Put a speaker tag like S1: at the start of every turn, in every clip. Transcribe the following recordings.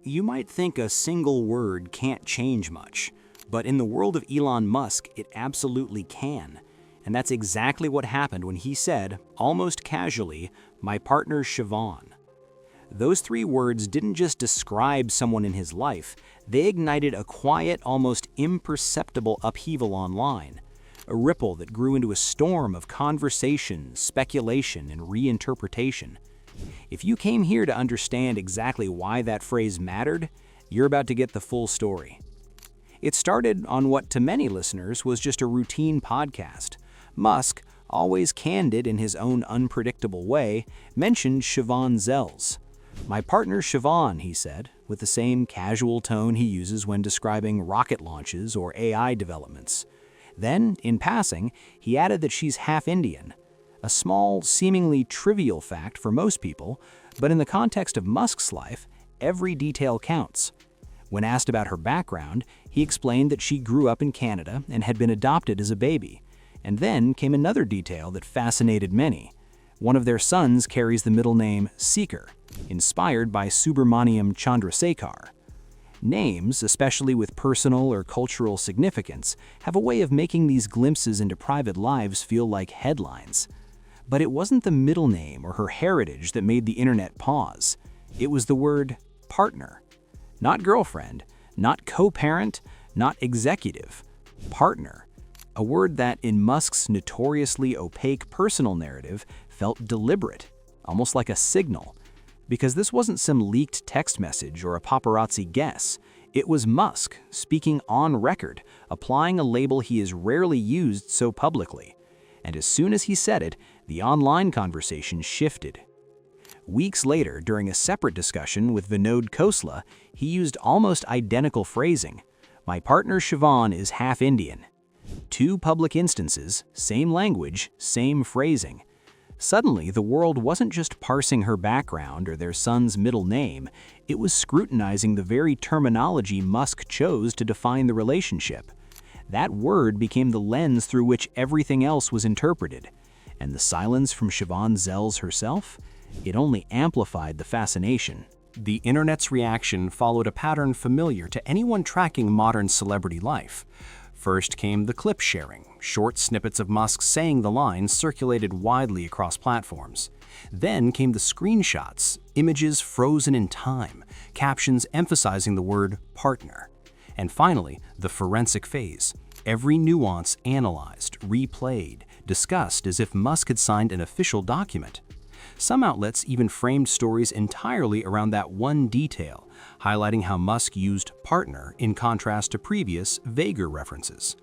S1: You might think a single word can't change much, but in the world of Elon Musk, it absolutely can. And that's exactly what happened when he said, almost casually, "My partner Shivon." Those three words didn't just describe someone in his life, they ignited a quiet, almost imperceptible upheaval online, a ripple that grew into a storm of conversation, speculation, and reinterpretation. If you came here to understand exactly why that phrase mattered, you're about to get the full story. It started on what to many listeners was just a routine podcast. Musk, always candid in his own unpredictable way, mentioned Shivon Zels. "My partner Shivon," he said, with the same casual tone he uses when describing rocket launches or AI developments. Then, in passing, he added that she's half Indian. A small, seemingly trivial fact for most people, but in the context of Musk's life, every detail counts. When asked about her background, he explained that she grew up in Canada and had been adopted as a baby. And then came another detail that fascinated many. One of their sons carries the middle name Seeker, inspired by Subramaniam Chandrasekhar. Names, especially with personal or cultural significance, have a way of making these glimpses into private lives feel like headlines. But it wasn't the middle name or her heritage that made the internet pause. It was the word partner. Not girlfriend, not co-parent, not executive. Partner. A word that, in Musk's notoriously opaque personal narrative, felt deliberate, almost like a signal. Because this wasn't some leaked text message or a paparazzi guess. It was Musk, speaking on record, applying a label he has rarely used so publicly. And as soon as he said it, the online conversation shifted. Weeks later, during a separate discussion with Vinod Khosla, he used almost identical phrasing. "My partner Shivon is half Indian." Two public instances, same language, same phrasing. Suddenly, the world wasn't just parsing her background or their son's middle name, it was scrutinizing the very terminology Musk chose to define the relationship. That word became the lens through which everything else was interpreted. And the silence from Shivon Zels herself? It only amplified the fascination. The internet's reaction followed a pattern familiar to anyone tracking modern celebrity life. First came the clip sharing. Short snippets of Musk saying the line circulated widely across platforms. Then came the screenshots, images frozen in time, captions emphasizing the word partner. And finally, the forensic phase. Every nuance analyzed, replayed, discussed as if Musk had signed an official document. Some outlets even framed stories entirely around that one detail, highlighting how Musk used partner in contrast to previous, vaguer references.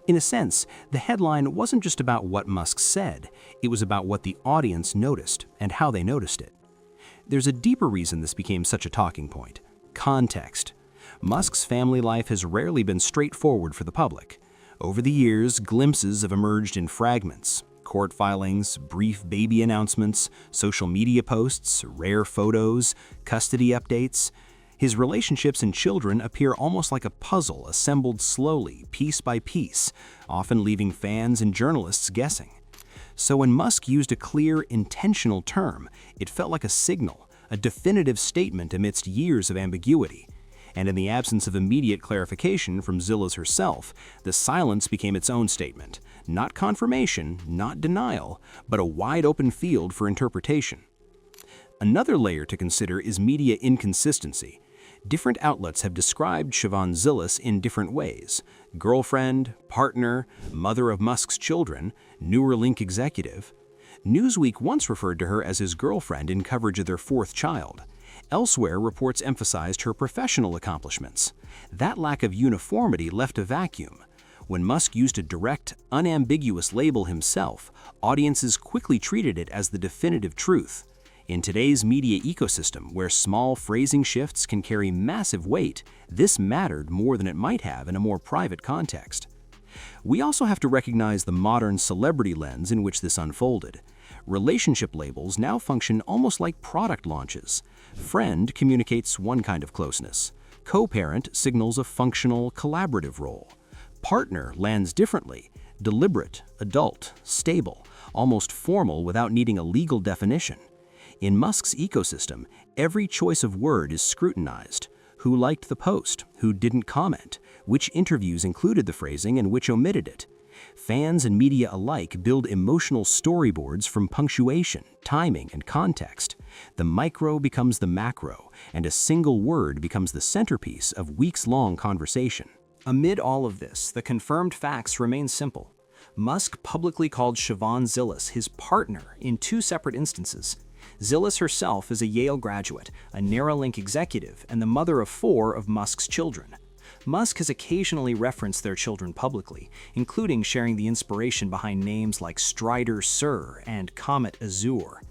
S1: In a sense, the headline wasn't just about what Musk said, it was about what the audience noticed and how they noticed it. There's a deeper reason this became such a talking point: context. Musk's family life has rarely been straightforward for the public. Over the years, glimpses have emerged in fragments. Court filings, brief baby announcements, social media posts, rare photos, custody updates. His relationships and children appear almost like a puzzle assembled slowly, piece by piece, often leaving fans and journalists guessing. So when Musk used a clear, intentional term, it felt like a signal, a definitive statement amidst years of ambiguity. And in the absence of immediate clarification from Zillas herself, the silence became its own statement. Not confirmation, not denial, but a wide-open field for interpretation. Another layer to consider is media inconsistency. Different outlets have described Shivon Zillas in different ways: girlfriend, partner, mother of Musk's children, Neuralink executive. Newsweek once referred to her as his girlfriend in coverage of their fourth child. Elsewhere, reports emphasized her professional accomplishments. That lack of uniformity left a vacuum. When Musk used a direct, unambiguous label himself, audiences quickly treated it as the definitive truth. In today's media ecosystem, where small phrasing shifts can carry massive weight, this mattered more than it might have in a more private context. We also have to recognize the modern celebrity lens in which this unfolded. Relationship labels now function almost like product launches. Friend communicates one kind of closeness. Co-parent signals a functional, collaborative role. Partner lands differently: deliberate, adult, stable, almost formal without needing a legal definition. In Musk's ecosystem, every choice of word is scrutinized. Who liked the post? Who didn't comment? Which interviews included the phrasing and which omitted it? Fans and media alike build emotional storyboards from punctuation, timing, and context. The micro becomes the macro, and a single word becomes the centerpiece of weeks-long conversation. Amid all of this, the confirmed facts remain simple. Musk publicly called Shivon his partner in 2 separate instances. Zillis herself is a Yale graduate, a Neuralink executive, and the mother of 4 of Musk's children. Musk has occasionally referenced their children publicly, including sharing the inspiration behind names like Strider Sur and Comet Azure.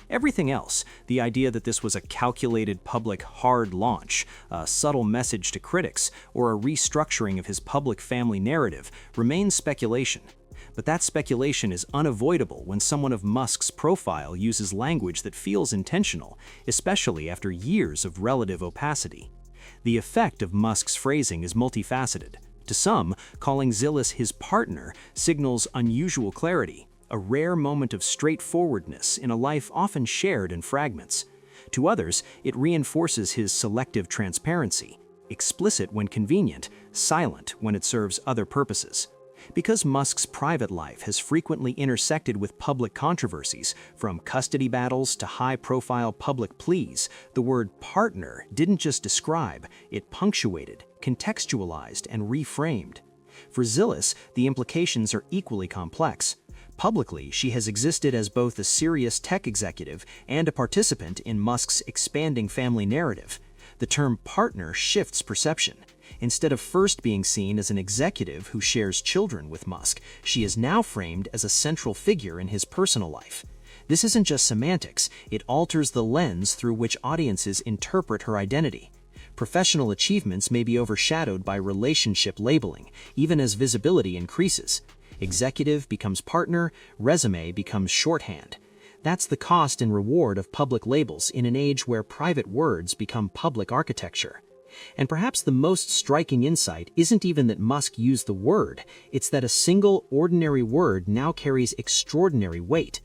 S1: Everything else, the idea that this was a calculated public hard launch, a subtle message to critics, or a restructuring of his public family narrative, remains speculation. But that speculation is unavoidable when someone of Musk's profile uses language that feels intentional, especially after years of relative opacity. The effect of Musk's phrasing is multifaceted. To some, calling Zillis his partner signals unusual clarity, a rare moment of straightforwardness in a life often shared in fragments. To others, it reinforces his selective transparency, explicit when convenient, silent when it serves other purposes. Because Musk's private life has frequently intersected with public controversies, from custody battles to high-profile public pleas, the word partner didn't just describe, it punctuated, contextualized, and reframed. For Zillis, the implications are equally complex. Publicly, she has existed as both a serious tech executive and a participant in Musk's expanding family narrative. The term partner shifts perception. Instead of first being seen as an executive who shares children with Musk, she is now framed as a central figure in his personal life. This isn't just semantics, it alters the lens through which audiences interpret her identity. Professional achievements may be overshadowed by relationship labeling, even as visibility increases. Executive becomes partner, resume becomes shorthand. That's the cost and reward of public labels in an age where private words become public architecture. And perhaps the most striking insight isn't even that Musk used the word, it's that a single, ordinary word now carries extraordinary weight.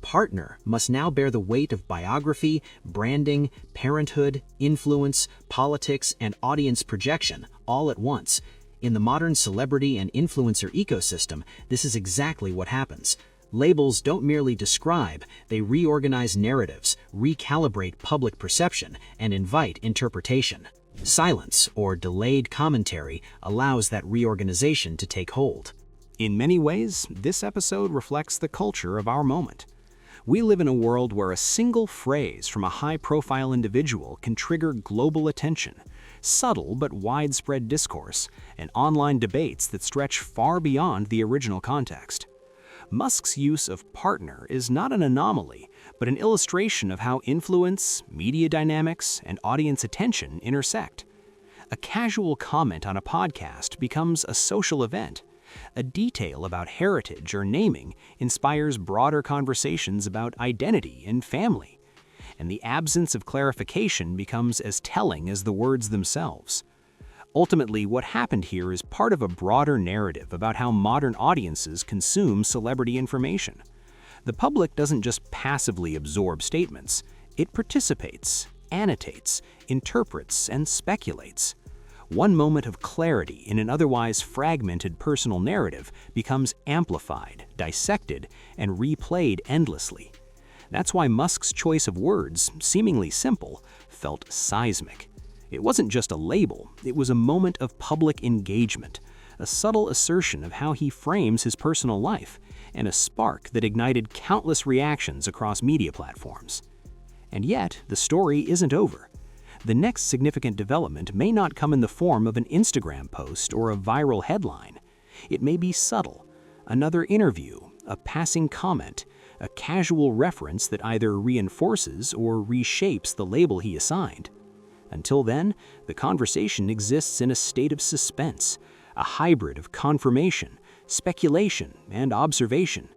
S1: Partner must now bear the weight of biography, branding, parenthood, influence, politics, and audience projection, all at once. In the modern celebrity and influencer ecosystem, this is exactly what happens. Labels don't merely describe, they reorganize narratives, recalibrate public perception, and invite interpretation. Silence, or delayed commentary, allows that reorganization to take hold. In many ways, this episode reflects the culture of our moment. We live in a world where a single phrase from a high-profile individual can trigger global attention, subtle but widespread discourse, and online debates that stretch far beyond the original context. Musk's use of partner is not an anomaly, but an illustration of how influence, media dynamics, and audience attention intersect. A casual comment on a podcast becomes a social event. A detail about heritage or naming inspires broader conversations about identity and family. And the absence of clarification becomes as telling as the words themselves. Ultimately, what happened here is part of a broader narrative about how modern audiences consume celebrity information. The public doesn't just passively absorb statements, it participates, annotates, interprets, and speculates. One moment of clarity in an otherwise fragmented personal narrative becomes amplified, dissected, and replayed endlessly. That's why Musk's choice of words, seemingly simple, felt seismic. It wasn't just a label, it was a moment of public engagement, a subtle assertion of how he frames his personal life, and a spark that ignited countless reactions across media platforms. And yet, the story isn't over. The next significant development may not come in the form of an Instagram post or a viral headline. It may be subtle, another interview, a passing comment, a casual reference that either reinforces or reshapes the label he assigned. Until then, the conversation exists in a state of suspense, a hybrid of confirmation, speculation, and observation.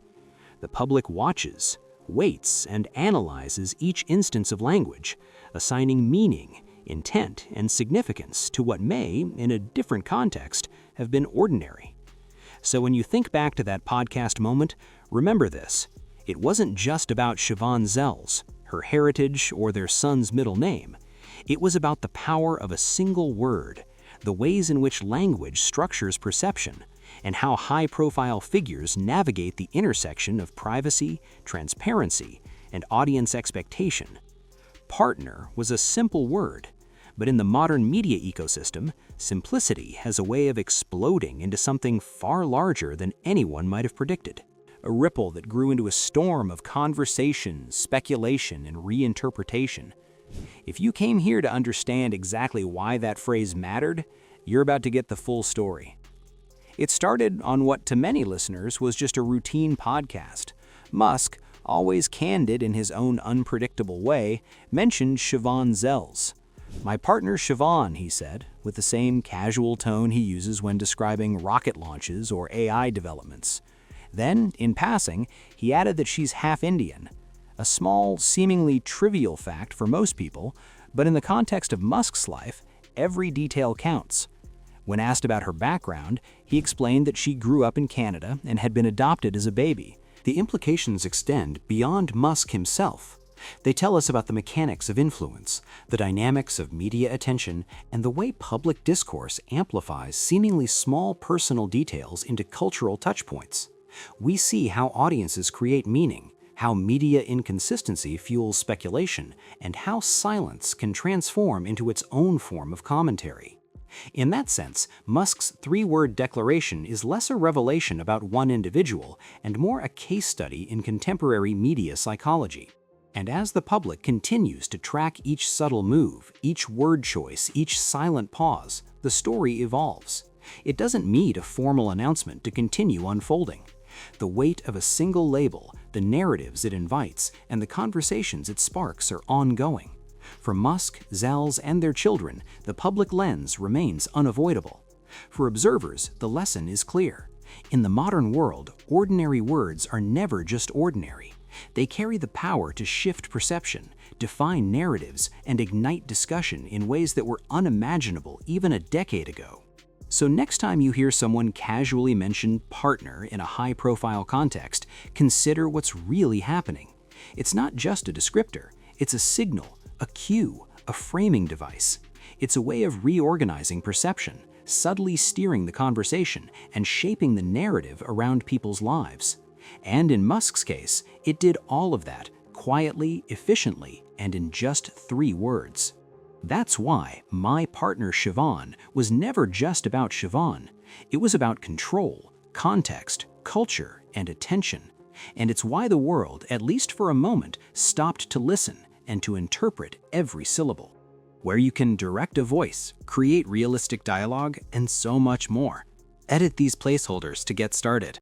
S1: The public watches, waits, and analyzes each instance of language, assigning meaning, intent, and significance to what may, in a different context, have been ordinary. So when you think back to that podcast moment, remember this. It wasn't just about Shivon, her heritage, or their son's middle name. It was about the power of a single word, the ways in which language structures perception, and how high-profile figures navigate the intersection of privacy, transparency, and audience expectation. Partner was a simple word, but in the modern media ecosystem, simplicity has a way of exploding into something far larger than anyone might have predicted. A ripple that grew into a storm of conversation, speculation, and reinterpretation. If you came here to understand exactly why that phrase mattered, you're about to get the full story. It started on what to many listeners was just a routine podcast. Musk, always candid in his own unpredictable way, mentioned Shivon Zells. "My partner Shivon," he said, with the same casual tone he uses when describing rocket launches or AI developments. Then, in passing, he added that she's half Indian. A small, seemingly trivial fact for most people, but in the context of Musk's life, every detail counts. When asked about her background, he explained that she grew up in Canada and had been adopted as a baby. The implications extend beyond Musk himself. They tell us about the mechanics of influence, the dynamics of media attention, and the way public discourse amplifies seemingly small personal details into cultural touchpoints. We see how audiences create meaning, how media inconsistency fuels speculation, and how silence can transform into its own form of commentary. In that sense, Musk's three-word declaration is less a revelation about one individual and more a case study in contemporary media psychology. And as the public continues to track each subtle move, each word choice, each silent pause, the story evolves. It doesn't need a formal announcement to continue unfolding. The weight of a single label, the narratives it invites, and the conversations it sparks are ongoing. For Musk, Zells, and their children, the public lens remains unavoidable. For observers, the lesson is clear. In the modern world, ordinary words are never just ordinary. They carry the power to shift perception, define narratives, and ignite discussion in ways that were unimaginable even a decade ago. So next time you hear someone casually mention partner in a high-profile context, consider what's really happening. It's not just a descriptor, it's a signal, a cue, a framing device. It's a way of reorganizing perception, subtly steering the conversation, and shaping the narrative around people's lives. And in Musk's case, it did all of that, quietly, efficiently, and in just 3 words. That's why My Partner Shivon was never just about Shivon. It was about control, context, culture, and attention. And it's why the world, at least for a moment, stopped to listen and to interpret every syllable. Where you can direct a voice, create realistic dialogue, and so much more. Edit these placeholders to get started.